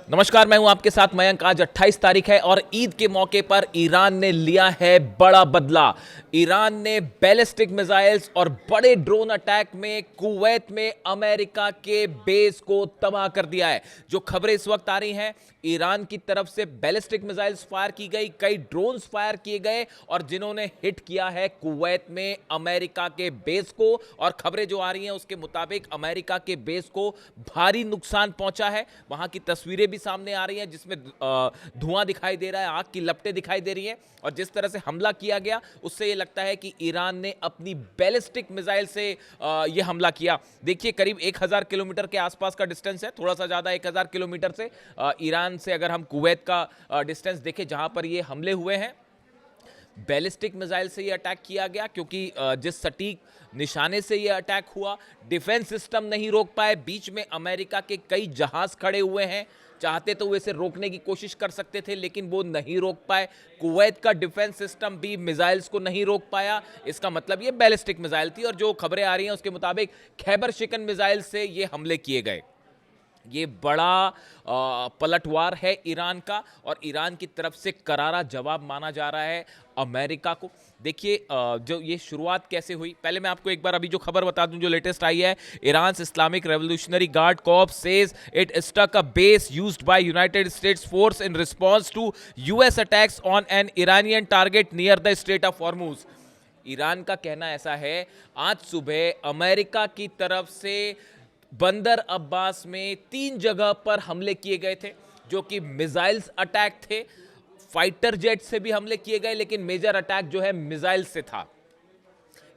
नमस्कार, मैं हूं आपके साथ मयंक। आज 28 तारीख है और ईद के मौके पर ईरान ने लिया है बड़ा बदला। ईरान ने बैलिस्टिक मिसाइल्स और बड़े ड्रोन अटैक में कुवैत में अमेरिका के बेस को तबाह कर दिया है। जो खबरें इस वक्त आ रही हैं, ईरान की तरफ से बैलिस्टिक मिसाइल्स फायर की गई, कई ड्रोन्स फायर किए गए और जिन्होंने हिट किया है कुवैत में अमेरिका के बेस को। और खबरें जो आ रही हैं उसके मुताबिक अमेरिका के बेस को भारी नुकसान पहुंचा है। वहां की तस्वीरें भी सामने आ रही हैं जिसमें धुआं दिखाई दे रहा है, आग की लपटें दिखाई दे रही हैं। और जिस तरह से हमला किया गया उससे यह लगता है कि ईरान ने अपनी बैलिस्टिक मिसाइल से यह हमला किया। देखिए, करीब 1000 किलोमीटर के आसपास का डिस्टेंस है, थोड़ा सा ज्यादा 1000 किलोमीटर से ईरान से अगर हम कुवैत का डिस्टेंस देखें जहां पर ये हमले हुए हैं। बैलिस्टिक मिसाइल से ये अटैक किया गया क्योंकि जिस सटीक निशाने से ये अटैक हुआ, डिफेंस सिस्टम नहीं रोक पाए। बीच में अमेरिका के कई जहाज खड़े हुए हैं, चाहते तो वो इसे रोकने की कोशिश कर सकते थे लेकिन वो नहीं रोक पाए। कुवैत का डिफेंस सिस्टम भी मिसाइल्स को नहीं रोक पाया। इसका मतलब ये बैलिस्टिक मिसाइल थी और जो खबरें आ रही हैं उसके मुताबिक खैबर शिकन मिसाइल से ये हमले किए गए। ये बड़ा पलटवार है ईरान का और ईरान की तरफ से करारा जवाब माना जा रहा है अमेरिका को। देखिए, जो ये शुरुआत कैसे हुई, पहले मैं आपको एक बार अभी जो खबर बता दूं जो लेटेस्ट आई है। Iran Islamic Revolutionary Guard Corps says it struck a base used by United States force in response to US attacks on an Iranian target near the Strait of Hormuz. Iran का कहना ऐसा है, आज सुबह America की तरफ से बंदर अब्बास में 3 जगह पर हमले किए गए थे जो कि मिसाइल्स अटैक थे। फाइटर जेट से भी हमले किए गए लेकिन मेजर अटैक जो है मिसाइल से था।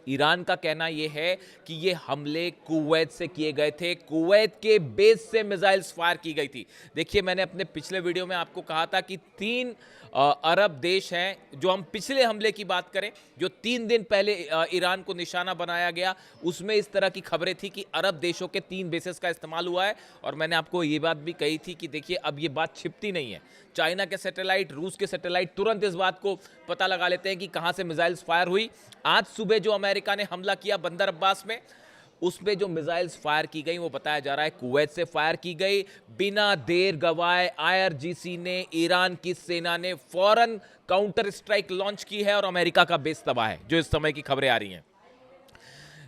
ईरान का कहना यह है कि ये हमले कुवैत से किए गए थे, कुवैत के बेस से मिसाइल्स फायर की गई थी। देखिए, मैंने अपने पिछले वीडियो में आपको कहा था कि 3 अरब देश हैं। जो हम पिछले हमले की बात करें जो 3 दिन पहले ईरान को निशाना बनाया गया, उसमें इस तरह की खबरें थी कि अरब देशों के 3 बेसेस का इस्तेमाल हुआ है। और मैंने आपको ये बात भी कही थी कि देखिए, अब ये बात छिपती नहीं है। चाइना के सैटेलाइट, रूस के सैटेलाइट तुरंत इस बात को पता लगा लेते हैं कि कहां से मिसाइल्स फायर हुई। आज सुबह जो अमेरिका ने हमला किया बंदर अब्बास में, उसमें जो मिसाइल्स फायर की गई वो बताया जा रहा है कुवैत से फायर की गई। बिना देर गवाए आईआरजीसी ने, ईरान की सेना ने फौरन काउंटर स्ट्राइक लॉन्च की है और अमेरिका का बेस तबाह है, जो इस समय की खबरें आ रही हैं।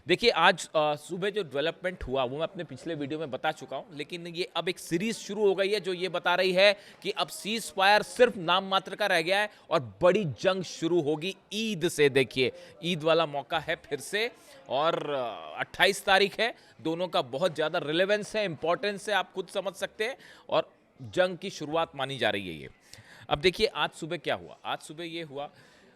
देखिए, आज सुबह जो डेवलपमेंट हुआ वो मैं अपने पिछले वीडियो में बता चुका हूं, लेकिन ये अब एक सीरीज शुरू हो गई है जो ये बता रही है कि अब सीज फायर सिर्फ नाम मात्र का रह गया है और बड़ी जंग शुरू होगी ईद से। देखिए, ईद वाला मौका है फिर से और 28 तारीख है। दोनों का बहुत ज़्यादा रिलेवेंस है, इंपॉर्टेंस है, आप खुद समझ सकते हैं। और जंग की शुरुआत मानी जा रही है ये। अब देखिए, आज सुबह क्या हुआ। आज सुबह ये हुआ,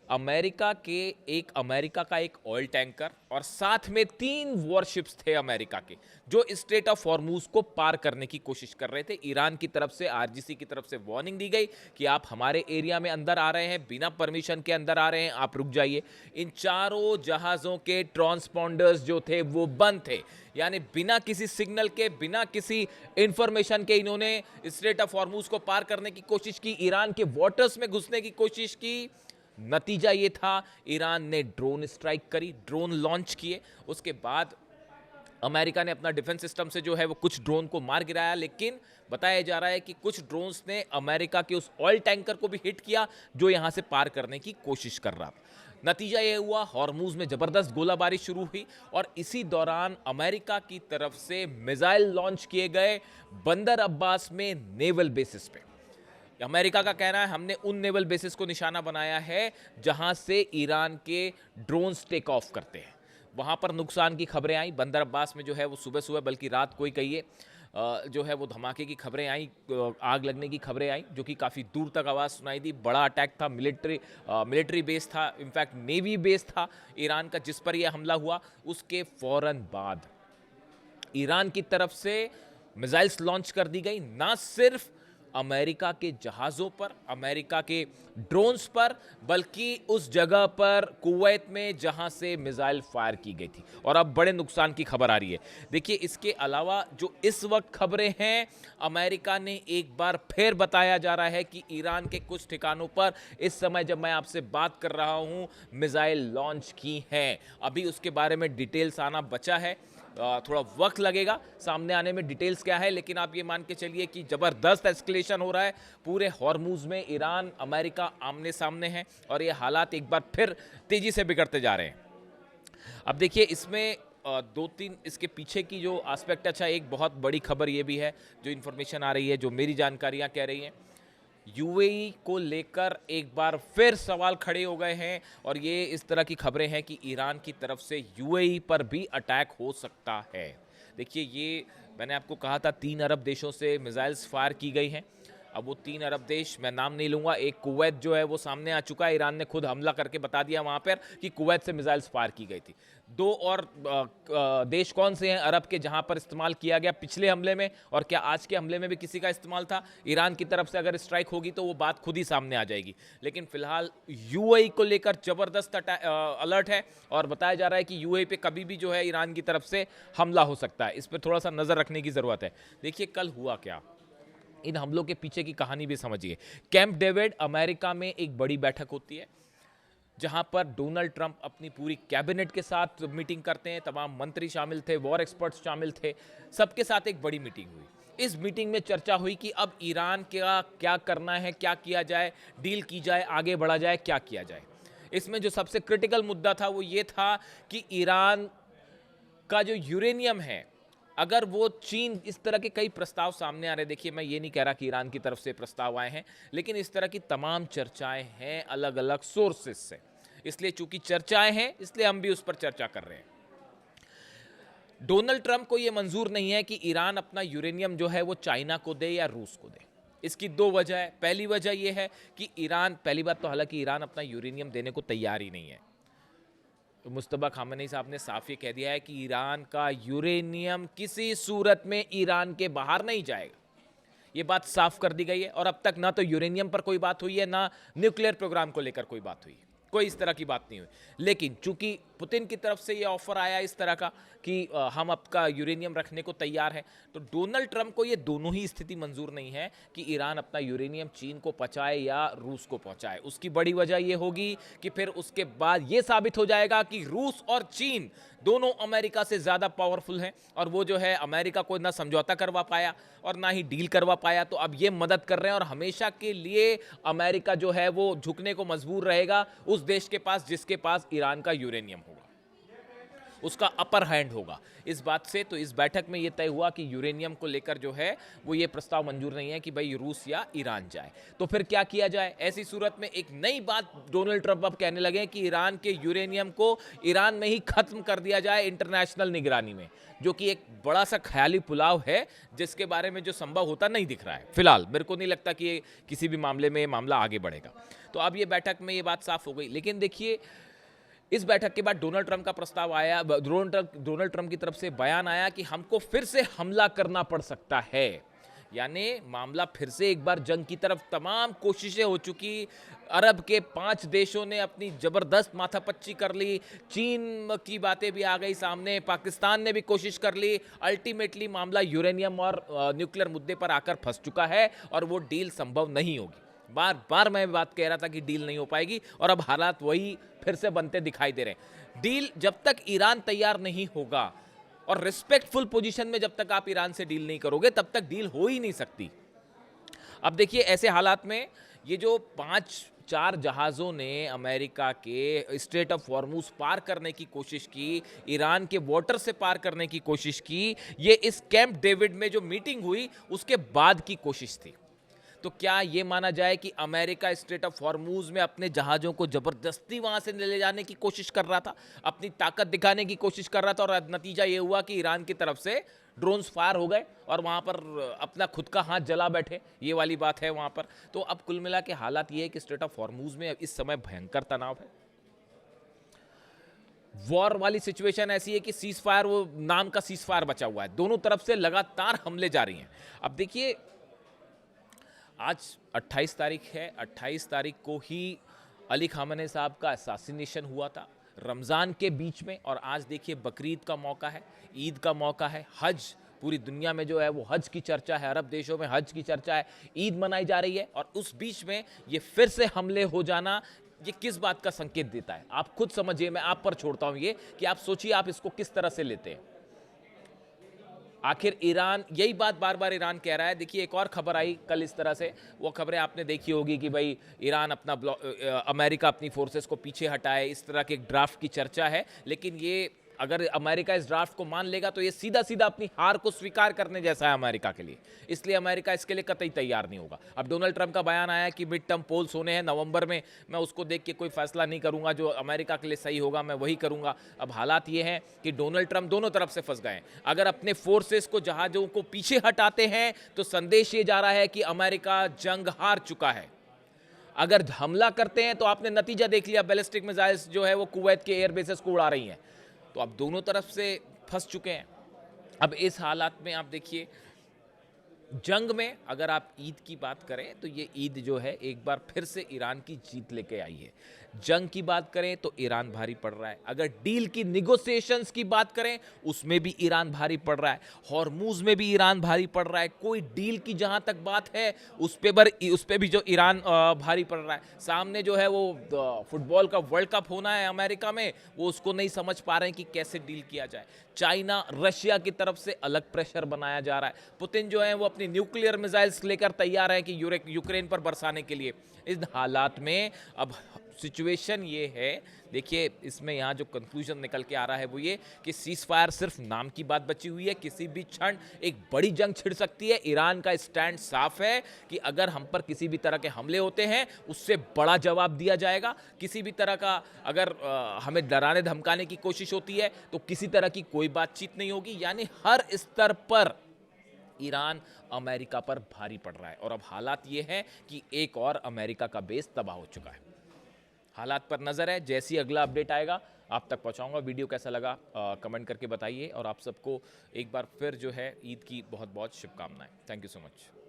अमेरिका का एक ऑयल टैंकर और साथ में 3 वॉरशिप्स थे अमेरिका के जो स्ट्रेट ऑफ हॉर्मुज को पार करने की कोशिश कर रहे थे। ईरान की तरफ से, आरजीसी की तरफ से वार्निंग दी गई कि आप हमारे एरिया में अंदर आ रहे हैं, बिना परमिशन के अंदर आ रहे हैं, आप रुक जाइए। इन चारों जहाज़ों के ट्रांसपॉन्डर्स जो थे वो बंद थे, यानी बिना किसी सिग्नल के, बिना किसी इंफॉर्मेशन के इन्होंने स्ट्रेट ऑफ हॉर्मुज को पार करने की कोशिश की, ईरान के वाटर्स में घुसने की कोशिश की। नतीजा ये था, ईरान ने ड्रोन स्ट्राइक करी, ड्रोन लॉन्च किए। उसके बाद अमेरिका ने अपना डिफेंस सिस्टम से जो है वो कुछ ड्रोन को मार गिराया, लेकिन बताया जा रहा है कि कुछ ड्रोन्स ने अमेरिका के उस ऑयल टैंकर को भी हिट किया जो यहां से पार करने की कोशिश कर रहा था। नतीजा यह हुआ, हॉर्मुज में जबरदस्त गोलाबारी शुरू हुई और इसी दौरान अमेरिका की तरफ से मिसाइल लॉन्च किए गए बंदर अब्बास में नेवल बेसिस पे। अमेरिका का कहना है हमने उन नेवल बेसिस को निशाना बनाया है जहां से ईरान के ड्रोन्स टेक ऑफ करते हैं। वहां पर नुकसान की खबरें आई बंदर अब्बास में, जो है वो सुबह सुबह, बल्कि रात को ही कहिए, जो है वो धमाके की खबरें आई, आग लगने की खबरें आई जो कि काफ़ी दूर तक आवाज़ सुनाई दी। बड़ा अटैक था, मिलिट्री बेस था, इनफैक्ट नेवी बेस था ईरान का जिस पर यह हमला हुआ। उसके फौरन बाद ईरान की तरफ से मिसाइल्स लॉन्च कर दी गई, ना सिर्फ अमेरिका के जहाज़ों पर, अमेरिका के ड्रोन्स पर, बल्कि उस जगह पर कुवैत में जहां से मिसाइल फायर की गई थी। और अब बड़े नुकसान की खबर आ रही है। देखिए, इसके अलावा जो इस वक्त खबरें हैं, अमेरिका ने एक बार फिर बताया जा रहा है कि ईरान के कुछ ठिकानों पर इस समय जब मैं आपसे बात कर रहा हूं मिसाइल लॉन्च की हैं। अभी उसके बारे में डिटेल्स आना बचा है। थोड़ा वक्त लगेगा सामने आने में डिटेल्स क्या है, लेकिन आप ये मान के चलिए कि ज़बरदस्त एस्केलेशन हो रहा है पूरे हॉर्मुज में। ईरान अमेरिका आमने सामने हैं और ये हालात एक बार फिर तेज़ी से बिगड़ते जा रहे हैं। अब देखिए इसमें दो तीन इसके पीछे की जो एस्पेक्ट, अच्छा एक बहुत बड़ी खबर ये भी है जो इन्फॉर्मेशन आ रही है, जो मेरी जानकारियाँ कह रही हैं, यूएई को लेकर एक बार फिर सवाल खड़े हो गए हैं और ये इस तरह की खबरें हैं कि ईरान की तरफ से यूएई पर भी अटैक हो सकता है। देखिए ये मैंने आपको कहा था 3 अरब देशों से मिसाइल्स फायर की गई हैं। अब वो 3 अरब देश, मैं नाम नहीं लूँगा, एक कुवैत जो है वो सामने आ चुका है। ईरान ने खुद हमला करके बता दिया वहाँ पर कि कुवैत से मिसाइल्स फायर की गई थी। 2 और देश कौन से हैं अरब के जहाँ पर इस्तेमाल किया गया पिछले हमले में, और क्या आज के हमले में भी किसी का इस्तेमाल था? ईरान की तरफ से अगर स्ट्राइक होगी तो वो बात खुद ही सामने आ जाएगी। लेकिन फिलहाल यूएई को लेकर ज़बरदस्त अलर्ट है और बताया जा रहा है कि यूएई पे कभी भी जो है ईरान की तरफ से हमला हो सकता है। इस पर थोड़ा सा नज़र रखने की ज़रूरत है। देखिए कल हुआ क्या, इन हमलों के पीछे की कहानी भी समझिए। कैंप डेविड अमेरिका में एक बड़ी बैठक होती है जहां पर डोनाल्ड ट्रंप अपनी पूरी कैबिनेट के साथ मीटिंग करते हैं। तमाम मंत्री शामिल थे, वॉर एक्सपर्ट्स शामिल थे, सबके साथ एक बड़ी मीटिंग हुई। इस मीटिंग में चर्चा हुई कि अब ईरान का क्या करना है, क्या किया जाए, डील की जाए, आगे बढ़ा जाए, क्या किया जाए। इसमें जो सबसे क्रिटिकल मुद्दा था वो ये था कि ईरान का जो यूरेनियम है, अगर वो चीन, इस तरह के कई प्रस्ताव सामने आ रहे। देखिए मैं ये नहीं कह रहा कि ईरान की तरफ से प्रस्ताव आए हैं, लेकिन इस तरह की तमाम चर्चाएं हैं अलग अलग सोर्सेस से। इसलिए चूंकि चर्चाएं हैं इसलिए हम भी उस पर चर्चा कर रहे हैं। डोनाल्ड ट्रंप को यह मंजूर नहीं है कि ईरान अपना यूरेनियम जो है वो चाइना को दे या रूस को दे। इसकी 2 वजह है। पहली वजह यह है कि ईरान, पहली बात तो हालांकि ईरान अपना यूरेनियम देने को तैयार ही नहीं है। मुस्तफा खामेनी साहब ने साफ ये कह दिया है कि ईरान का यूरेनियम किसी सूरत में ईरान के बाहर नहीं जाएगा। ये बात साफ कर दी गई है और अब तक ना तो यूरेनियम पर कोई बात हुई है, ना न्यूक्लियर प्रोग्राम को लेकर कोई बात हुई, कोई इस तरह की बात नहीं हुई। लेकिन चूंकि पुतिन की तरफ से ये ऑफर आया इस तरह का कि हम आपका यूरेनियम रखने को तैयार हैं, तो डोनाल्ड ट्रंप को ये दोनों ही स्थिति मंजूर नहीं है कि ईरान अपना यूरेनियम चीन को पहुंचाए या रूस को पहुंचाए। उसकी बड़ी वजह ये होगी कि फिर उसके बाद ये साबित हो जाएगा कि रूस और चीन दोनों अमेरिका से ज़्यादा पावरफुल हैं और वो जो है अमेरिका को ना समझौता करवा पाया और ना ही डील करवा पाया। तो अब ये मदद कर रहे हैं और हमेशा के लिए अमेरिका जो है वो झुकने को मजबूर रहेगा उस देश के पास जिसके पास ईरान का यूरेनियम होगा, उसका अपर हैंड होगा। इस बात से तो इस बैठक में ये तय हुआ कि यूरेनियम को लेकर जो है वो ये प्रस्ताव मंजूर नहीं है कि भाई रूस या ईरान जाए। तो फिर क्या किया जाए? ऐसी सूरत में एक नई बात डोनाल्ड ट्रंप अब कहने लगे कि ईरान के यूरेनियम को ईरान में ही खत्म कर दिया जाए इंटरनेशनल निगरानी में, जो कि एक बड़ा सा ख्याली पुलाव है जिसके बारे में जो संभव होता नहीं दिख रहा है। फिलहाल मेरे को नहीं लगता कि किसी भी मामले में ये मामला आगे बढ़ेगा। तो अब ये बैठक में ये बात साफ हो गई। लेकिन देखिए इस बैठक के बाद डोनाल्ड ट्रंप का प्रस्ताव आया, डोनाल्ड ट्रंप की तरफ से बयान आया कि हमको फिर से हमला करना पड़ सकता है। यानी मामला फिर से एक बार जंग की तरफ, तमाम कोशिशें हो चुकी, अरब के 5 देशों ने अपनी जबरदस्त माथापच्ची कर ली, चीन की बातें भी आ गई सामने, पाकिस्तान ने भी कोशिश कर ली। अल्टीमेटली मामला यूरेनियम और न्यूक्लियर मुद्दे पर आकर फंस चुका है और वो डील संभव नहीं होगी। बार बार मैं बात कह रहा था कि डील नहीं हो पाएगी और अब हालात वही फिर से बनते दिखाई दे रहे हैं। डील जब तक ईरान तैयार नहीं होगा और रिस्पेक्टफुल पोजीशन में जब तक आप ईरान से डील नहीं करोगे तब तक डील हो ही नहीं सकती। अब देखिए ऐसे हालात में ये जो 4 जहाज़ों ने अमेरिका के स्ट्रेट ऑफ हॉर्मुज पार करने की कोशिश की, ईरान के वाटर से पार करने की कोशिश की, ये इस कैंप डेविड में जो मीटिंग हुई उसके बाद की कोशिश थी। तो क्या ये माना जाए कि अमेरिका स्ट्रेट ऑफ हॉर्मुज में अपने जहाज़ों को ज़बरदस्ती वहाँ से ले जाने की कोशिश कर रहा था, अपनी ताकत दिखाने की कोशिश कर रहा था और नतीजा ये हुआ कि ईरान की तरफ से ड्रोन्स फायर हो गए और वहाँ पर अपना खुद का हाथ जला बैठे, ये वाली बात है वहाँ पर। तो अब कुल मिला के हालात ये है कि स्ट्रेट ऑफ हॉर्मुज में इस समय भयंकर तनाव है। वॉर वाली सिचुएशन ऐसी है कि सीज फायर, वो नाम का सीज फायर बचा हुआ है, दोनों तरफ से लगातार हमले जारी हैं। अब देखिए आज 28 तारीख है, 28 तारीख को ही अली खामेनी साहब का असैसिनेशन हुआ था रमज़ान के बीच में, और आज देखिए बकरीद का मौका है, ईद का मौका है, हज, पूरी दुनिया में जो है वो हज की चर्चा है, अरब देशों में हज की चर्चा है, ईद मनाई जा रही है और उस बीच में ये फिर से हमले हो जाना, ये किस बात का संकेत देता है? आप खुद समझिए, मैं आप पर छोड़ता हूँ ये कि आप सोचिए आप इसको किस तरह से लेते हैं। आखिर ईरान यही बात बार बार ईरान कह रहा है। देखिए एक और खबर आई कल इस तरह से, वो खबरें आपने देखी होगी कि भाई ईरान अपना अमेरिका अपनी फोर्सेस को पीछे हटाए, इस तरह के एक ड्राफ्ट की चर्चा है। लेकिन ये अगर अमेरिका इस ड्राफ्ट को मान लेगा तो ये सीधा सीधा अपनी हार को स्वीकार करने जैसा है अमेरिका के लिए, इसलिए अमेरिका इसके लिए कतई तैयार नहीं होगा। अब डोनाल्ड ट्रंप का बयान आया कि मिड टर्म पोल्स होने हैं नवंबर में, मैं उसको देख के कोई फैसला नहीं करूंगा, जो अमेरिका के लिए सही होगा मैं वही करूंगा। अब हालात ये हैं कि डोनाल्ड ट्रंप दोनों तरफ से फंस गए हैं। अगर अपने फोर्सेस को, जहाजों को पीछे हटाते हैं तो संदेश ये जा रहा है कि अमेरिका जंग हार चुका है। अगर हमला करते हैं तो आपने नतीजा देख लिया, बैलिस्टिक मिसाइल्स जो है वो कुवैत के एयरबेसेस को उड़ा रही हैं। तो अब दोनों तरफ से फंस चुके हैं। अब इस हालात में आप देखिए, जंग में अगर आप ईद की बात करें तो ये ईद जो है एक बार फिर से ईरान की जीत लेके आई है। जंग की बात करें तो ईरान भारी पड़ रहा है। अगर डील की निगोशिएशंस की बात करें उसमें भी ईरान भारी पड़ रहा है। हॉर्मूज में भी ईरान भारी पड़ रहा है। कोई डील की जहां तक बात है उस पे भी जो ईरान भारी पड़ रहा है। सामने जो है वो फुटबॉल का वर्ल्ड कप होना है अमेरिका में, वो उसको नहीं समझ पा रहे हैं कि कैसे डील किया जाए। चाइना, रशिया की तरफ से अलग प्रेशर बनाया जा रहा है। पुतिन जो है वो अपनी न्यूक्लियर मिसाइल्स लेकर तैयार है कि यूक्रेन पर बरसाने के लिए। इस हालात में अब सिचुएशन ये है, देखिए इसमें यहाँ जो कंक्लूजन निकल के आ रहा है वो ये कि सीज फायर सिर्फ नाम की बात बची हुई है। किसी भी क्षण एक बड़ी जंग छिड़ सकती है। ईरान का स्टैंड साफ है कि अगर हम पर किसी भी तरह के हमले होते हैं उससे बड़ा जवाब दिया जाएगा। किसी भी तरह का अगर हमें डराने धमकाने की कोशिश होती है तो किसी तरह की कोई बातचीत नहीं होगी। यानी हर स्तर पर ईरान अमेरिका पर भारी पड़ रहा है। और अब हालात ये हैं कि एक और अमेरिका का बेस तबाह हो चुका है। हालात पर नजर है, जैसी अगला अपडेट आएगा आप तक पहुंचाऊंगा। वीडियो कैसा लगा कमेंट करके बताइए। और आप सबको एक बार फिर जो है ईद की बहुत बहुत शुभकामनाएं। Thank you so much.